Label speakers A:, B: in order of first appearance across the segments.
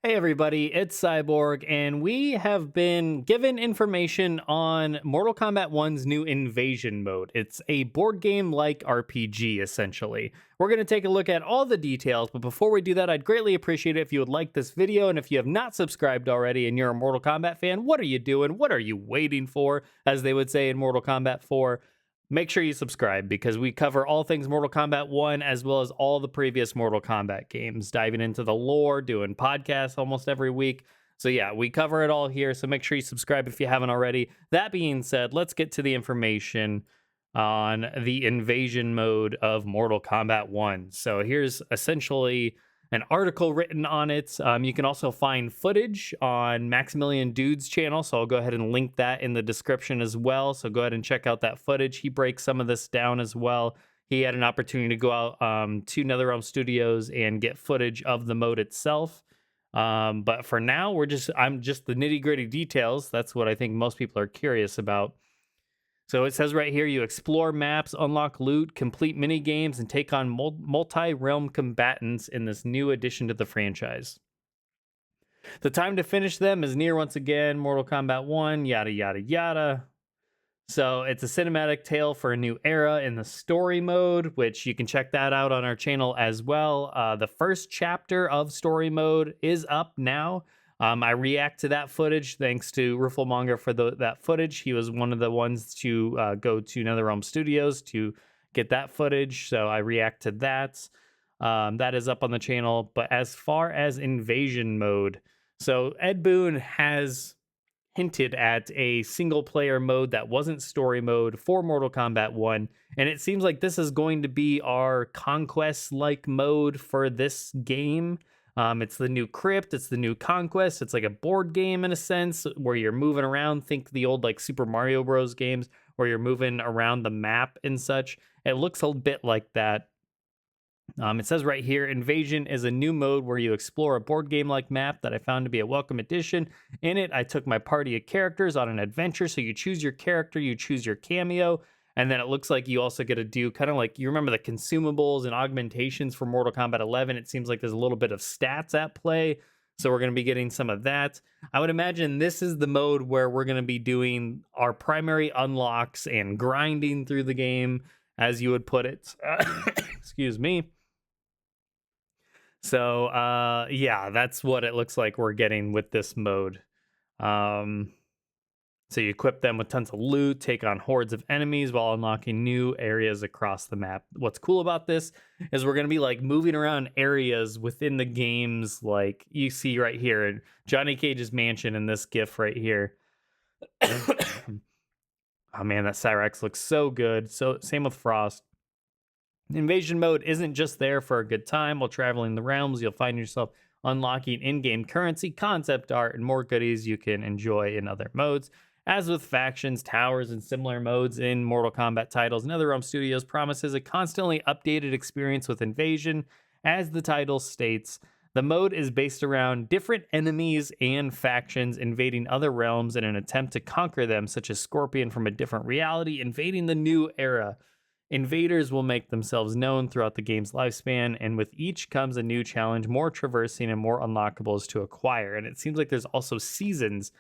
A: Hey everybody, it's Cyborg, and we have been given information on Mortal Kombat 1's new invasion mode. It's a board game like RPG, essentially. We're going to take a look at all the details, but before we do that, I'd greatly appreciate it if you would like this video, and if you have not subscribed already and you're a Mortal Kombat fan, what are you doing? What are you waiting for, as they would say in Mortal Kombat 4? Make sure you subscribe because we cover all things Mortal Kombat 1 as well as all the previous Mortal Kombat games, diving into the lore, doing podcasts almost every week. So yeah, we cover it all here, so make sure you subscribe if you haven't already. That being said, let's get to the information on the invasion mode of Mortal Kombat 1. So here's essentially an article written on it. You can also find footage on Maximilian Dude's channel, so I'll go ahead and link that in the description as well. So go ahead and check out that footage. He breaks some of this down as well. He had an opportunity to go out to NetherRealm Studios and get footage of the mode itself. But for now, I'm just the nitty gritty details. That's what I think most people are curious about. So it says right here, you explore maps, unlock loot, complete mini games, and take on multi-realm combatants in this new addition to the franchise. The time to finish them is near once again. Mortal Kombat 1, yada, yada, yada. So it's a cinematic tale for a new era in the story mode, which you can check that out on our channel as well. The first chapter of story mode is up now. I react to that footage thanks to Rifflemonger for that footage. He was one of the ones to go to NetherRealm Studios to get that footage, so I react to that. That is up on the channel. But as far as invasion mode, so Ed Boon has hinted at a single-player mode that wasn't story mode for Mortal Kombat 1, and it seems like this is going to be our conquest-like mode for this game. It's the new Crypt, it's the new Conquest, it's like a board game in a sense, where you're moving around. Think the old like Super Mario Bros. Games, where you're moving around the map and such. It looks a bit like that. It says right here, Invasion is a new mode where you explore a board game-like map that I found to be a welcome addition. In it, I took my party of characters on an adventure, so you choose your character, you choose your cameo, and then it looks like you also get to do kind of like, you remember the consumables and augmentations for Mortal Kombat 11. It seems like there's a little bit of stats at play, so we're going to be getting some of that. I would imagine this is the mode where we're going to be doing our primary unlocks and grinding through the game, as you would put it. Excuse me. So, yeah, that's what it looks like we're getting with this mode. So you equip them with tons of loot, take on hordes of enemies while unlocking new areas across the map. What's cool about this is we're going to be like moving around areas within the games, like you see right here in Johnny Cage's mansion in this GIF right here. Oh man, that Cyrax looks so good. So same with Frost. Invasion mode isn't just there for a good time. While traveling the realms, you'll find yourself unlocking in-game currency, concept art, and more goodies you can enjoy in other modes. As with factions, towers, and similar modes in Mortal Kombat titles, NetherRealm Studios promises a constantly updated experience with Invasion. As the title states, the mode is based around different enemies and factions invading other realms in an attempt to conquer them, such as Scorpion from a different reality, invading the new era. Invaders will make themselves known throughout the game's lifespan, and with each comes a new challenge, more traversing and more unlockables to acquire. And it seems like there's also seasons.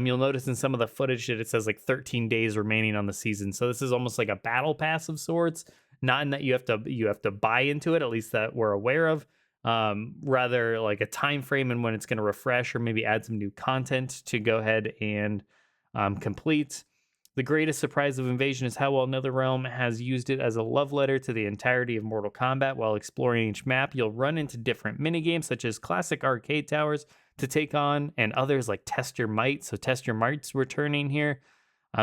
A: You'll notice in some of the footage that it says like 13 days remaining on the season. So this is almost like a battle pass of sorts. Not in that you have to buy into it, at least that we're aware of. Rather like a time frame and when it's going to refresh, or maybe add some new content to go ahead and complete. The greatest surprise of Invasion is how well NetherRealm has used it as a love letter to the entirety of Mortal Kombat. While exploring each map, you'll run into different minigames, such as classic arcade towers to take on, and others like Test Your Might. So Test Your Might's returning here.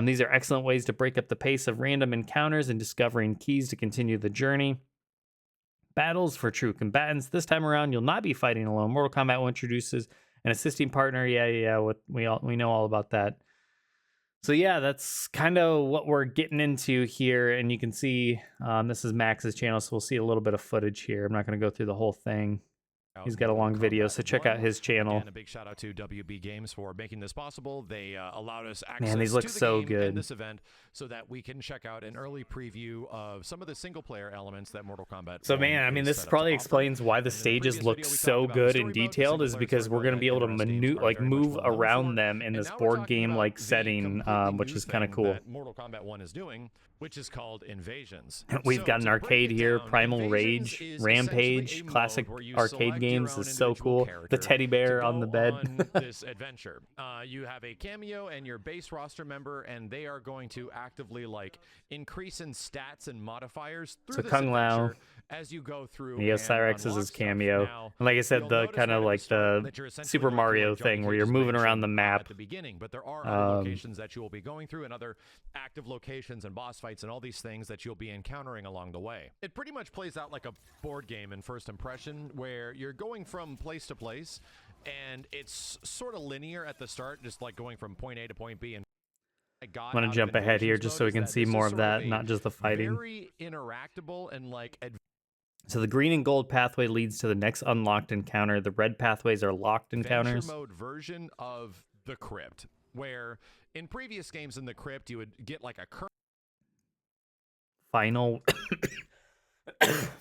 A: These are excellent ways to break up the pace of random encounters and discovering keys to continue the journey. Battles for true combatants. This time around, you'll not be fighting alone. Mortal Kombat 1 introduces an assisting partner. We know all about that. So yeah, that's kind of what we're getting into here, and you can see this is Max's channel, so we'll see a little bit of footage here. I'm not going to go through the whole thing. He's got a long video, so check out his channel.
B: And a big shout out to WB Games for making this possible. They allowed us access
A: Man, these look
B: to the
A: so
B: game
A: good.
B: and this event so that we can check out an early preview of some of the single-player elements that Mortal Kombat.
A: So man, I mean, this probably explains why the stages look so good and detailed, is because we're going to be able to move around them in this board game-like setting, which is kind of cool.
B: Mortal Kombat 1 is doing, which is called Invasions.
A: We've got an arcade here, Primal Rage, Rampage, classic arcade games is so cool. The teddy bear on the bed.
B: On this adventure, you have a cameo and your base roster member, and they are going to actively like increase in stats and modifiers through this adventure as you go through.
A: Yes, Cyrex is his cameo. And like I said, the kind of like the Super Mario thing where you're moving around the map
B: at the beginning, but there are other locations that you will be going through and other active locations and boss fights and all these things that you'll be encountering along the way. It pretty much plays out like a board game in first impression, where you're going from place to place, and it's sort of linear at the start, just like going from point A to point B. And
A: I'm going to jump ahead here just so we can see more of that, not just the fighting.
B: Very interactable and like.
A: So the green and gold pathway leads to the next unlocked encounter. The red pathways are locked encounters.
B: Adventure mode version of the crypt, where in previous games in the crypt you would get like a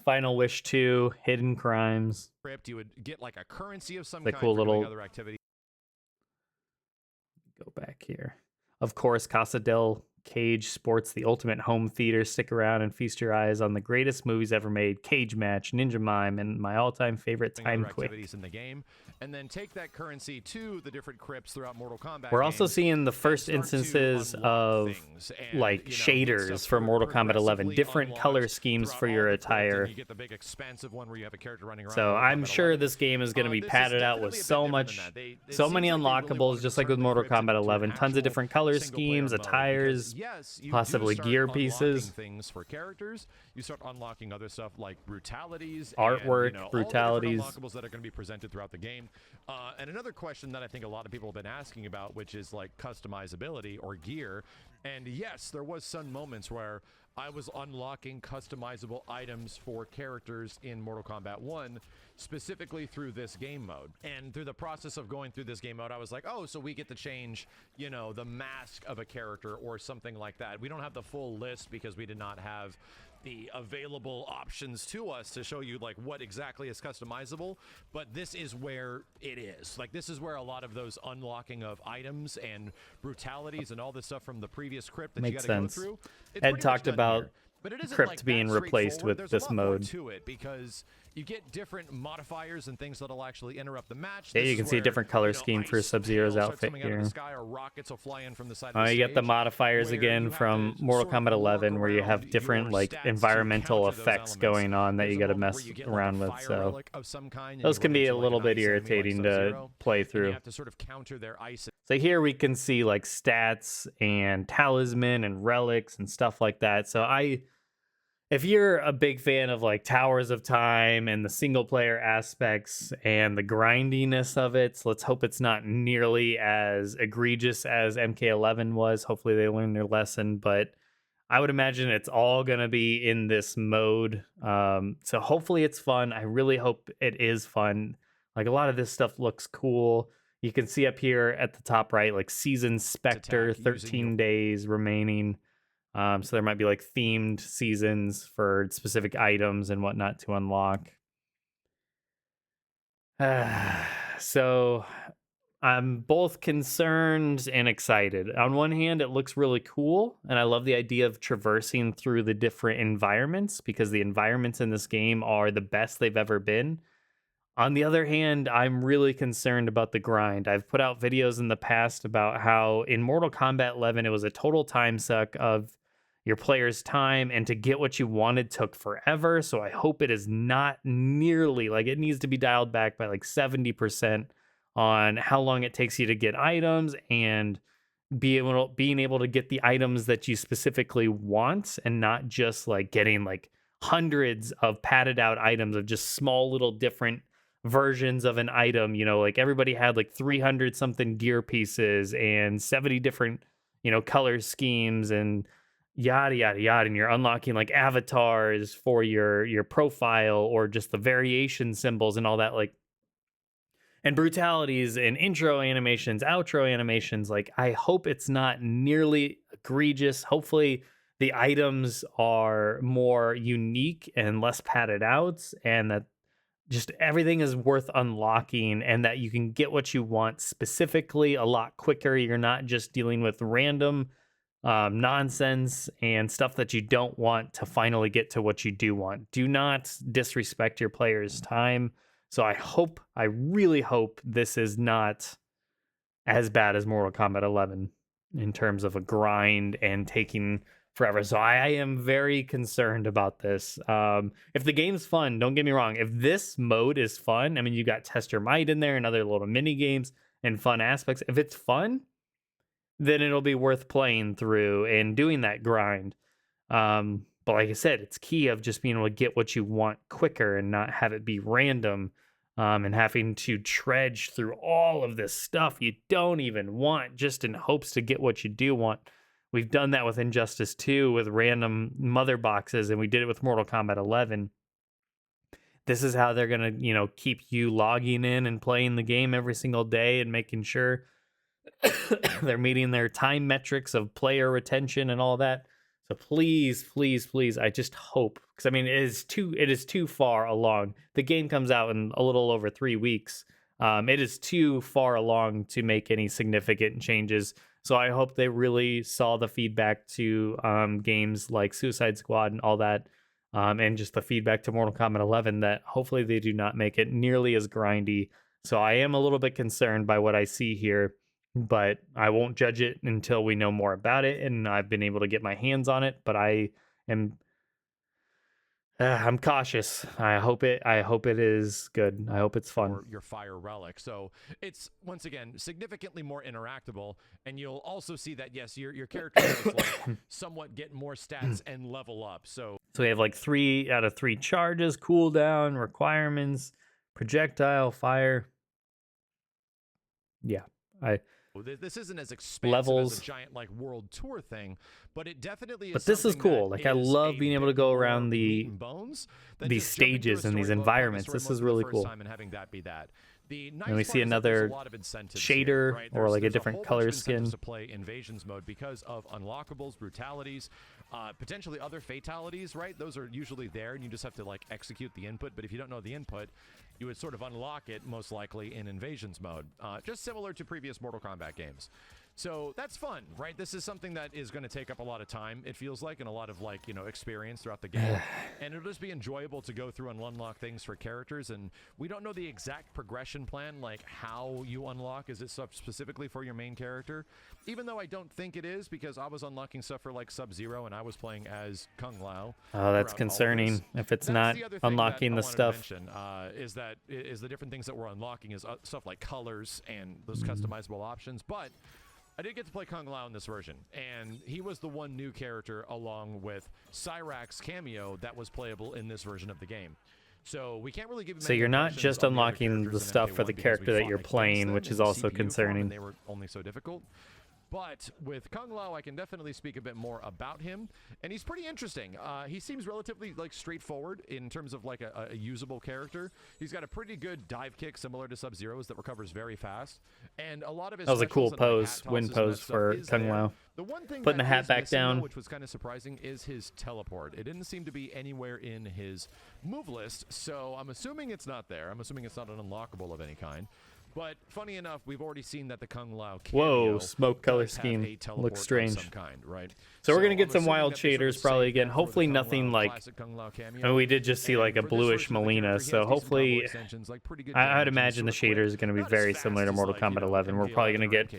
A: Final Wish 2, Hidden Crimes.
B: Crypt, you would get like a currency of some
A: the
B: kind
A: cool
B: for
A: little
B: doing other activity.
A: Go back here. Of course, Casa del Cage sports the ultimate home theater. Stick around and feast your eyes on the greatest movies ever made: Cage Match, Ninja Mime, and my all-time favorite, Time Quake.
B: Activities in the game, and then take that currency to the different crypts throughout Mortal Kombat.
A: We're also seeing the first instances of like shaders for Mortal Kombat 11, different color schemes for your attire.
B: You get the big expansive one where you have a character running around.
A: So I'm sure this game is going to be padded out with so many unlockables, just like with Mortal Kombat 11. Tons of different color schemes, attires, possibly gear pieces,
B: things for characters. You start unlocking other stuff like brutalities,
A: artwork,
B: and,
A: brutalities,
B: all the unlockables that are going to be presented throughout the game. And another question that I think a lot of people have been asking about, which is like customizability or gear. And yes, there was some moments where I was unlocking customizable items for characters in Mortal Kombat 1, specifically through this game mode. And through the process of going through this game mode, I was like, oh, so we get to change, you know, the mask of a character or something like that. We don't have the full list because we did not have the available options to us to show you like what exactly is customizable, but this is where it is. Like, this is where a lot of those unlocking of items and brutalities and all this stuff from the previous crypt that you got to go through.
A: Ed talked about
B: but it isn't
A: crypt
B: like
A: being replaced with this mode.
B: To it, because you get different modifiers and things that'll actually interrupt the match.
A: Yeah, you can see a different color scheme for Sub-Zero's outfit here. You get the modifiers again from Mortal Kombat 11, where you have different like environmental effects going on that you got to mess around with. So those can be a little bit irritating to play through. So here we can see like stats and talisman and relics and stuff like that. So if you're a big fan of like Towers of Time and the single player aspects and the grindiness of it, so let's hope it's not nearly as egregious as MK11 was. Hopefully they learned their lesson, but I would imagine it's all going to be in this mode. So hopefully it's fun. I really hope it is fun. Like, a lot of this stuff looks cool. You can see up here at the top right, like Season Spectre, 13 days remaining. So there might be like themed seasons for specific items and whatnot to unlock. So I'm both concerned and excited. On one hand, it looks really cool, and I love the idea of traversing through the different environments, because the environments in this game are the best they've ever been. On the other hand, I'm really concerned about the grind. I've put out videos in the past about how in Mortal Kombat 11, it was a total time suck of your player's time, and to get what you wanted took forever. So I hope it is not nearly, like, it needs to be dialed back by like 70% on how long it takes you to get items, and being able to get the items that you specifically want, and not just like getting like hundreds of padded out items of just small little different versions of an item. You know, like everybody had like 300 something gear pieces and 70 different, you know, color schemes and yada yada yada, and you're unlocking like avatars for your profile, or just the variation symbols and all that. Like, and brutalities and intro animations, outro animations. Like, I hope it's not nearly egregious. Hopefully, the items are more unique and less padded out, and that just everything is worth unlocking, and that you can get what you want specifically a lot quicker. You're not just dealing with random nonsense and stuff that you don't want to finally get to what you do want. Do not disrespect your players' time. So I really hope this is not as bad as Mortal Kombat 11 in terms of a grind and taking forever. So I am very concerned about this. If the game's fun, don't get me wrong. If this mode is fun, I mean, you got Test Your Might in there and other little mini games and fun aspects. If it's fun, then it'll be worth playing through and doing that grind. But like I said, it's key of just being able to get what you want quicker and not have it be random, and having to trudge through all of this stuff you don't even want just in hopes to get what you do want. We've done that with Injustice 2 with random mother boxes, and we did it with Mortal Kombat 11. This is how they're going to, keep you logging in and playing the game every single day and making sure they're meeting their time metrics of player retention and all that. So please, please, please, I just hope, because I mean, it is too far along. The game comes out in a little over 3 weeks. It is too far along to make any significant changes. So I hope they really saw the feedback to games like Suicide Squad and all that, and just the feedback to Mortal Kombat 11, that hopefully they do not make it nearly as grindy. So I am a little bit concerned by what I see here, but I won't judge it until we know more about it and I've been able to get my hands on it. But I'm cautious. I hope it is good. I hope it's fun.
B: Or your fire relic. So it's, once again, significantly more interactable, and you'll also see that, yes, your character does like somewhat get more stats and level up. So
A: we have like 3 out of 3 charges, cooldown, requirements, projectile, fire. Yeah.
B: This isn't as expansive
A: Levels.
B: as a giant like world tour thing, but it definitely is.
A: But this is cool. Like, I love being able to go around these stages and these environments. This is really cool.
B: And having that be that.
A: And we see another shader,
B: right?
A: or like a
B: There's
A: different
B: whole
A: color
B: bunch of incentives
A: skin.
B: to play Invasions mode because of unlockables, brutalities, potentially other fatalities, right? Those are usually there, and you just have to like execute the input. But if you don't know the input, you would sort of unlock it most likely in Invasions mode, just similar to previous Mortal Kombat games. So that's fun, right? This is something that is going to take up a lot of time, it feels like, and a lot of like, experience throughout the game. And it'll just be enjoyable to go through and unlock things for characters. And we don't know the exact progression plan, like how you unlock. Is it stuff specifically for your main character? Even though I don't think it is, because I was unlocking stuff for like Sub-Zero and I was playing as Kung Lao.
A: Oh, that's concerning if it's not unlocking the stuff.
B: Is the different things that we're unlocking is stuff like colors and those customizable options. But I did get to play Kung Lao in this version, and he was the one new character along with Cyrax's Kameo that was playable in this version of the game. So we can't really give you.
A: So you're not just unlocking the stuff for the character that you're playing, which is also concerning.
B: They were only so difficult. But with Kung Lao, I can definitely speak a bit more about him, and he's pretty interesting. He seems relatively like straightforward in terms of like a usable character. He's got a pretty good dive kick, similar to Sub-Zero's, that recovers very fast, and a lot of his.
A: That was a cool pose, win pose for Kung Lao.
B: The one thing
A: putting the hat back down,
B: though, which was kind of surprising, is his teleport. It didn't seem to be anywhere in his move list, so I'm assuming it's not there. I'm assuming it's not an unlockable of any kind. But funny enough, we've already seen that the Kung Lao Kameo
A: smoke color scheme looks strange.
B: Some kind, right?
A: So we're gonna get some wild shaders probably again. Hopefully nothing like. I mean, we did just see like a bluish Melina, so hopefully, I'd imagine the shaders are gonna be very similar to Mortal Kombat 11. We're probably gonna get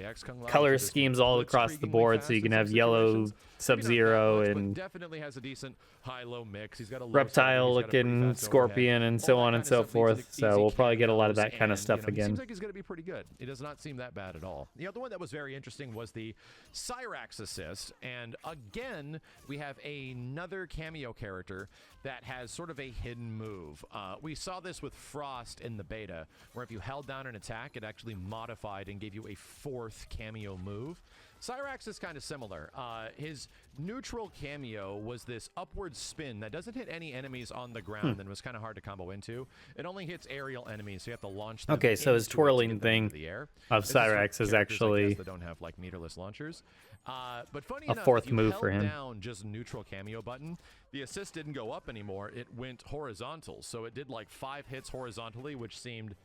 A: color schemes all across the board, so you can have yellow Sub-Zero and
B: definitely has a decent high-low mix. He's got a
A: reptile-looking Scorpion and so on and so forth. So we'll probably get a lot of that kind of stuff again.
B: Seems like he's going to be pretty good. It does not seem that bad at all. The other one that was very interesting was the Cyrax assist, and again we have another Kameo character that has sort of a hidden move. We saw this with Frost in the beta, where if you held down an attack, it actually modified and gave you a 4th Kameo move. Cyrax is kind of similar. His neutral cameo was this upward spin that doesn't hit any enemies on the ground and was kind of hard to combo into. It only hits aerial enemies, so you have to launch them.
A: Okay, so his twirling thing
B: the air.
A: of Cyrax is actually
B: that don't have like meterless launchers. But funny
A: a
B: enough,
A: fourth
B: if you
A: move
B: held
A: for him.
B: down just neutral cameo button, the assist didn't go up anymore. It went horizontal, so it did like 5 hits horizontally, which seemed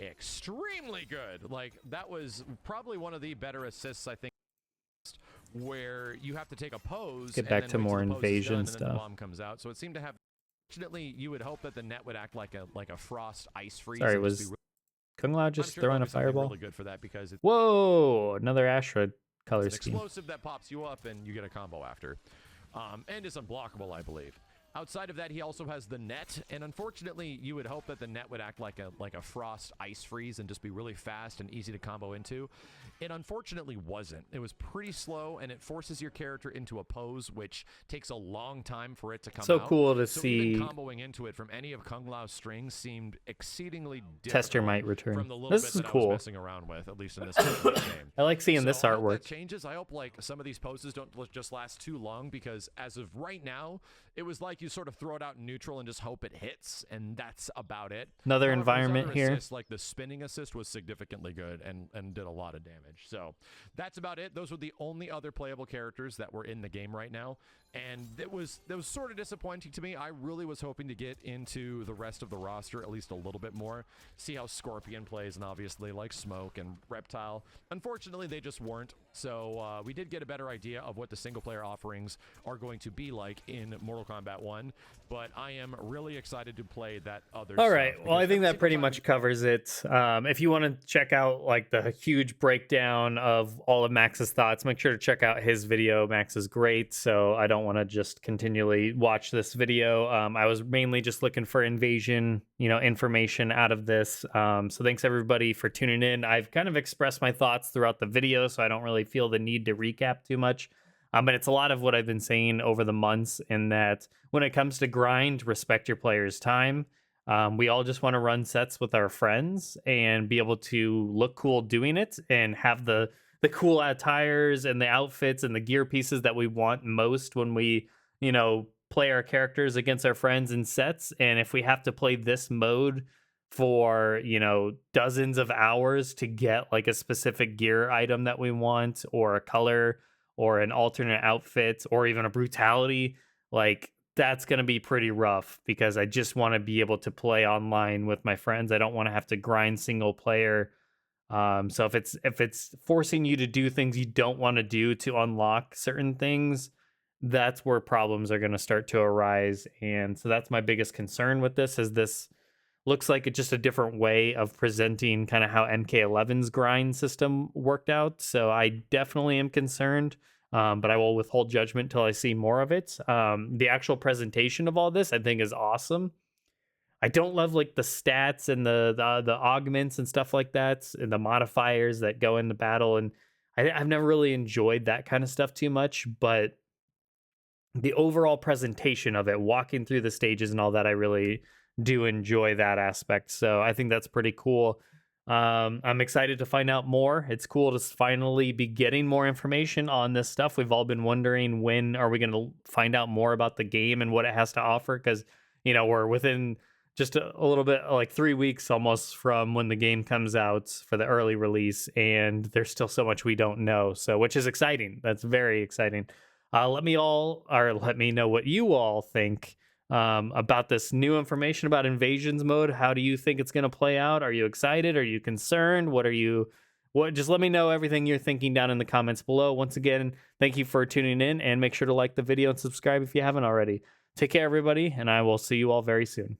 B: extremely good. Like, that was probably one of the better assists, I think, where you have to take a pose.
A: Get back to more invasion
B: stuff. And then the
A: stuff.
B: bomb comes out, so it seemed to have. Fortunately, you would hope that the net would act like a frost ice freeze.
A: Sorry, was Kung Lao just throwing a fireball?
B: Really good for that because it's
A: whoa, another Ashra color
B: an
A: scheme.
B: Explosive that pops you up and you get a combo after, and is unblockable, I believe. Outside of that, he also has the net, and unfortunately, you would hope that the net would act like a frost ice freeze and just be really fast and easy to combo into. It unfortunately wasn't. It was pretty slow, and it forces your character into a pose, which takes a long time for it to come out.
A: So cool to see.
B: Even comboing into it from any of Kung Lao's strings seemed exceedingly difficult.
A: Tester might return.
B: From the little
A: This
B: bit
A: is
B: that I
A: cool.
B: was messing around with, at least in this game.
A: I like seeing this
B: I hope
A: artwork.
B: that changes. I hope like some of these poses don't just last too long, because as of right now, it was like you sort of throw it out in neutral and just hope it hits, and that's about it.
A: Another
B: However,
A: environment
B: his other
A: here.
B: assists, like the spinning assist, was significantly good and did a lot of damage. So that's about it. Those were the only other playable characters that were in the game right now, and that was sort of disappointing to me. I really was hoping to get into the rest of the roster at least a little bit more, see how Scorpion plays, and obviously like Smoke and Reptile. Unfortunately, they just weren't. So we did get a better idea of what the single-player offerings are going to be like in Mortal Kombat 1, but I am really excited to play that other
A: All
B: stuff,
A: right. Well, I think that pretty much
B: single-player-
A: covers it. If you want to check out like the huge breakdown of all of Max's thoughts, make sure to check out his video. Max is great, so I don't want to just continually watch this video. I was mainly just looking for invasion, information out of this. So thanks everybody for tuning in. I've kind of expressed my thoughts throughout the video, so I don't really feel the need to recap too much. But it's a lot of what I've been saying over the months, in that when it comes to grind, respect your players' time. We all just want to run sets with our friends and be able to look cool doing it, and have the cool attires and the outfits and the gear pieces that we want most when we, play our characters against our friends in sets. And if we have to play this mode for, dozens of hours to get like a specific gear item that we want, or a color, or an alternate outfit, or even a brutality, like that's going to be pretty rough, because I just want to be able to play online with my friends. I don't want to have to grind single player. So if it's forcing you to do things you don't want to do to unlock certain things, that's where problems are going to start to arise. And so that's my biggest concern with this, is this looks like it's just a different way of presenting kind of how MK11's grind system worked out. So I definitely am concerned, but I will withhold judgment till I see more of it. The actual presentation of all this, I think, is awesome. I don't love like the stats and the augments and stuff like that, and the modifiers that go into battle. And I've never really enjoyed that kind of stuff too much, but the overall presentation of it, walking through the stages and all that, I really do enjoy that aspect. So I think that's pretty cool. I'm excited to find out more. It's cool to finally be getting more information on this stuff. We've all been wondering, when are we going to find out more about the game and what it has to offer? Because, we're within just a little bit, like 3 weeks almost from when the game comes out for the early release, and there's still so much we don't know. So, which is exciting. That's very exciting. Let me know what you all think about this new information about invasions mode. How do you think it's going to play out? Are you excited? Are you concerned? Just let me know everything you're thinking down in the comments below. Once again, thank you for tuning in, and make sure to like the video and subscribe if you haven't already. Take care, everybody, and I will see you all very soon.